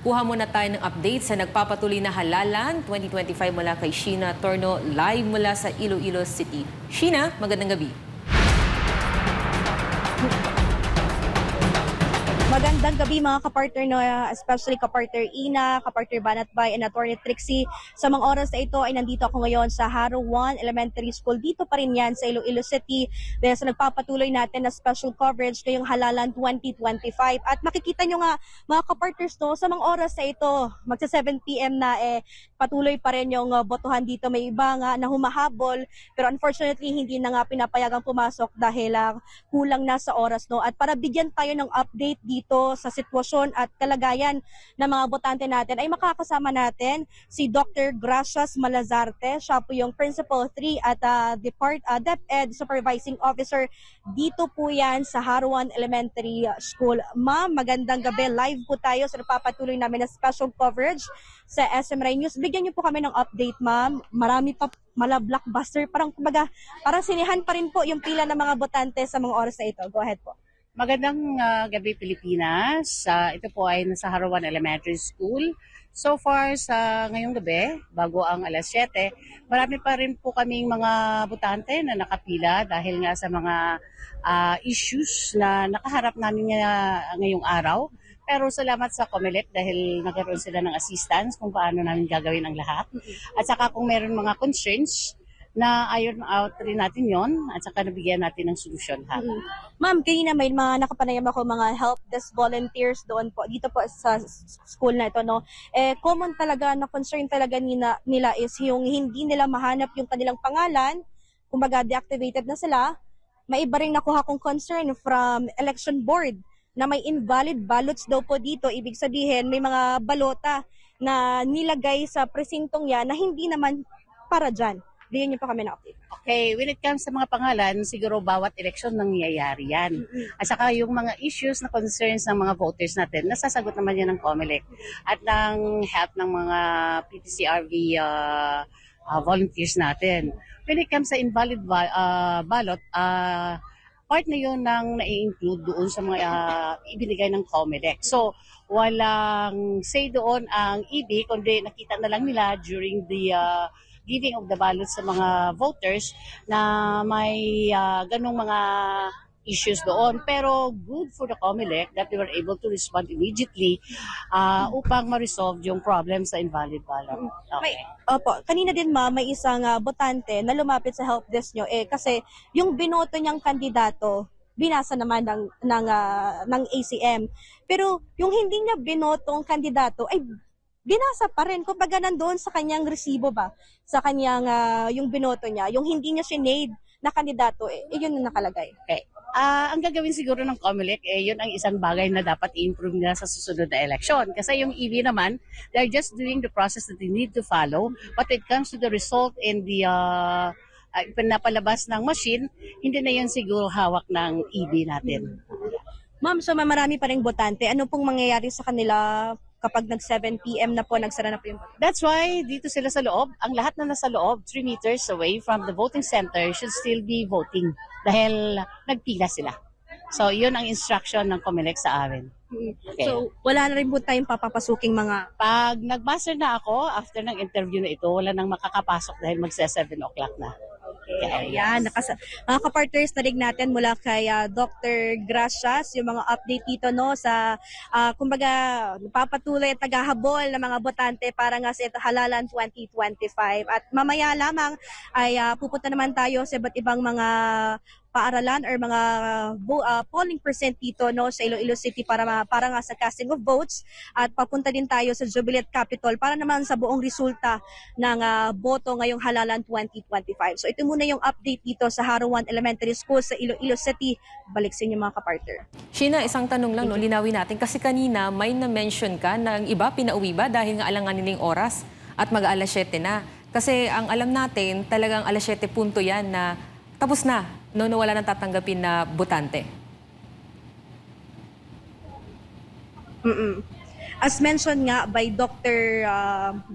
Kuha muna tayo ng update sa nagpapatuloy na halalan 2025 mula kay Sheena Torno, live mula sa Iloilo City. Sheena, magandang gabi. Magandang gabi mga kapartner, no, especially kapartner Ina, kapartner Banatbay, and Attorney Trixie. Sa mga oras na ito ay nandito ako ngayon sa Haro 1 Elementary School. Dito pa rin yan sa Iloilo City dahil sa nagpapatuloy natin na special coverage ngayong halalan 2025. At makikita nyo nga mga kapartners, no, sa mga oras na ito, magsa 7 p.m. na patuloy pa rin yung botohan dito. May iba nga na humahabol pero unfortunately hindi na nga pinapayagang pumasok dahil kulang na sa oras, no. At para bigyan tayo ng update dito sa sitwasyon at kalagayan ng mga botante natin ay makakasama natin si Dr. Gracias Malazarte. Siya po yung Principal 3 at DepEd Supervising Officer dito po yan sa Haro 1 Elementary School. Ma'am, magandang gabi. Live po tayo sa napapatuloy namin na special coverage sa SMRI News. Bigyan niyo po kami ng update, ma'am. Marami pa blockbuster. Parang sinihan pa rin po yung pila ng mga botante sa mga oras na ito. Go ahead po. Magandang gabi Pilipinas. Ito po ay nasa Haro 1 Elementary School. So far sa ngayong gabi, bago ang alas 7, marami pa rin po kaming mga botante na nakapila dahil nga sa mga issues na nakaharap namin ngayong araw. Pero salamat sa COMELEC dahil nagkaroon sila ng assistance kung paano namin gagawin ang lahat. At saka kung meron mga concerns, na iron out rin natin yon at saka nabigyan natin ng solusyon. Ma'am, kanina may mga nakapanayam ako mga help desk volunteers doon po, dito po sa school na ito, no? Common talaga na concern talaga nila is yung hindi nila mahanap yung kanilang pangalan, kumbaga deactivated na sila. May iba ring nakuha kong concern from election board na may invalid ballots daw po dito. Ibig sabihin, may mga balota na nilagay sa presintong yan na hindi naman para dyan. Bigyan niyo po kami ng update. Okay, when it comes sa mga pangalan, siguro bawat eleksyon nangyayari yan. At saka yung mga issues na concerns ng mga voters natin, nasasagot naman yan ng COMELEC at ng help ng mga PTCRV volunteers natin. When it comes sa invalid ballot, part na yun ng na-include doon sa mga ibinigay ng COMELEC. So, walang say doon ang EB, kundi nakita na lang nila during the giving of the ballots sa mga voters na may ganong mga issues doon. Pero good for the COMELEC that they were able to respond immediately upang ma-resolve yung problem sa invalid ballot. Okay. Opo, kanina din ma'am, may isang botante na lumapit sa help desk nyo kasi yung binoto niyang kandidato binasa naman ng ACM. Pero yung hindi niya binotong kandidato ay binasa pa rin. Kumbaga nandoon sa kanyang resibo ba? Sa kanyang, yung binoto niya, yung hindi niya sinade na kandidato, yun yung nakalagay. Okay. Ang gagawin siguro ng COMELEC, yun ang isang bagay na dapat i-improve nila sa susunod na election. Kasi yung EV naman, they're just doing the process that they need to follow. But it comes to the result in the pinapalabas ng machine, hindi na yan siguro hawak ng EV natin. Ma'am, so marami pa ring botante. Ano pong mangyayari sa kanila kapag nag 7 p.m. na po, nagsara na po yung botohan? That's why dito sila sa loob, ang lahat na nasa loob, 3 meters away from the voting center should still be voting dahil nagpila sila. So, yun ang instruction ng COMELEC sa amin. Okay. So, wala na rin po tayong papapasuking mga... Pag nag-buzzer na ako, after ng interview na ito, wala nang makakapasok dahil magsa 7 o'clock na. Okay, ayan. Mga kapartners, narig natin mula kay Dr. Gracias, yung mga update dito, no, sa, kumbaga, napapatuloy at tagahabol ng mga botante para nga sa halalan 2025. At mamaya lamang ay pupunta naman tayo sa iba't ibang mga paaralan or mga polling percent dito, no, sa Iloilo City para nga sa casting of votes, at papunta din tayo sa Jubilee Capitol para naman sa buong resulta ng boto ngayong halalan 2025. So ito muna yung update dito sa Haro 1 Elementary School sa Iloilo City. Balik sa inyo mga kapartner. Sheena, isang tanong lang, no, linawin natin. Kasi kanina may na-mention ka na ang iba pinauwi ba dahil nga alangan nilang oras at mag-alas 7 na. Kasi ang alam natin, talagang alas 7 punto yan na tapos na, no, wala nang tatanggapin na botante. As mentioned nga by Dr.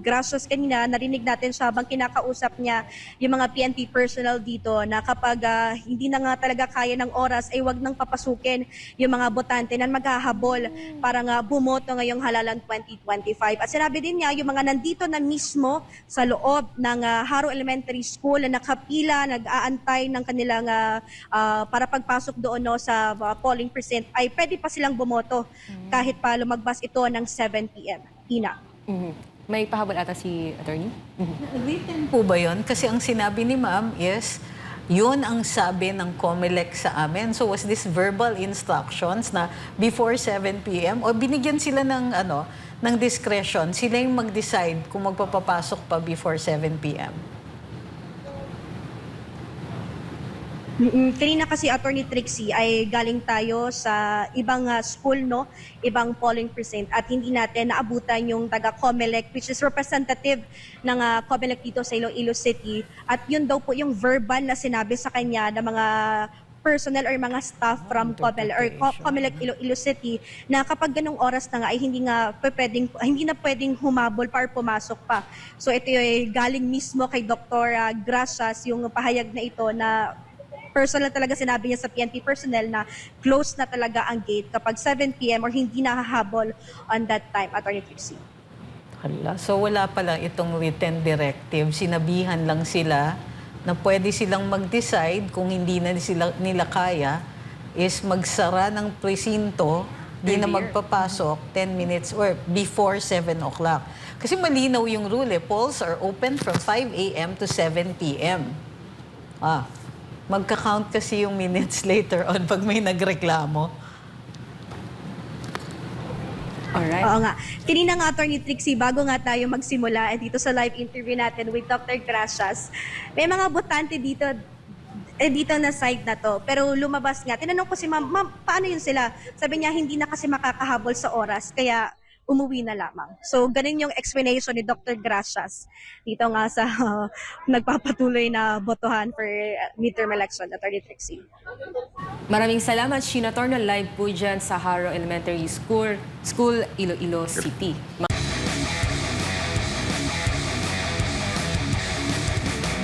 Gracias kanina, narinig natin siya habang kinakausap niya yung mga PNP personnel dito na kapag hindi na nga talaga kaya ng oras ay wag nang papasukin yung mga botante na maghahabol para nga bumoto ngayong halalan 2025. At sinabi din niya yung mga nandito na mismo sa loob ng Haro Elementary School na nakapila, nag-aantay ng kanilang para pagpasok doon no, sa polling precinct ay pwede pa silang bumoto kahit pa lumagpas ito ng 7 p.m. Tina. Mhm. May pahabol ata si attorney? Written po ba yun? Kasi ang sinabi ni ma'am is, yun ang sabi ng COMELEC sa amin. So was this verbal instructions na before 7 p.m. o binigyan sila ng ng discretion, sila yung mag-decide kung magpapapasok pa before 7 p.m. Kanina kasi Attorney Trixie ay galing tayo sa ibang school, no? Ibang polling precinct at hindi natin naabutan yung taga COMELEC which is representative ng COMELEC dito sa Iloilo City at yun daw po yung verbal na sinabi sa kanya ng mga personnel or mga staff from COMELEC or COMELEC Iloilo City na kapag ganong oras na nga ay hindi na pwedeng humabol pa or pumasok pa. So ito ay galing mismo kay Dr. Gracias yung pahayag na ito na personal talaga sinabi niya sa PNP personnel na close na talaga ang gate kapag 7 p.m. or hindi nahahabol on that time, Attorney Trixie. Hala. So wala pala itong written directive. Sinabihan lang sila na pwede silang mag-decide kung hindi na nila kaya is magsara ng presinto, di na magpapasok 10 minutes or before 7 o'clock. Kasi malinaw yung rule eh. Polls are open from 5 a.m. to 7 p.m. Magka-count kasi yung minutes later on pag may nagreklamo. Alright. Oo nga. Kanina nga, Attorney Trixie, bago nga tayo magsimula dito sa live interview natin with Dr. Gracias, may mga botante dito na side na to. Pero lumabas nga. Tinanong ko si ma'am, paano yun sila? Sabi niya, hindi na kasi makakahabol sa oras, kaya umuwi na lamang. So, ganun yung explanation ni Dr. Gracias dito nga sa nagpapatuloy na botohan for midterm election, Attorney Trixie. Maraming salamat, Sheena Tornal. Live po dyan sa Haro Elementary School, Iloilo City.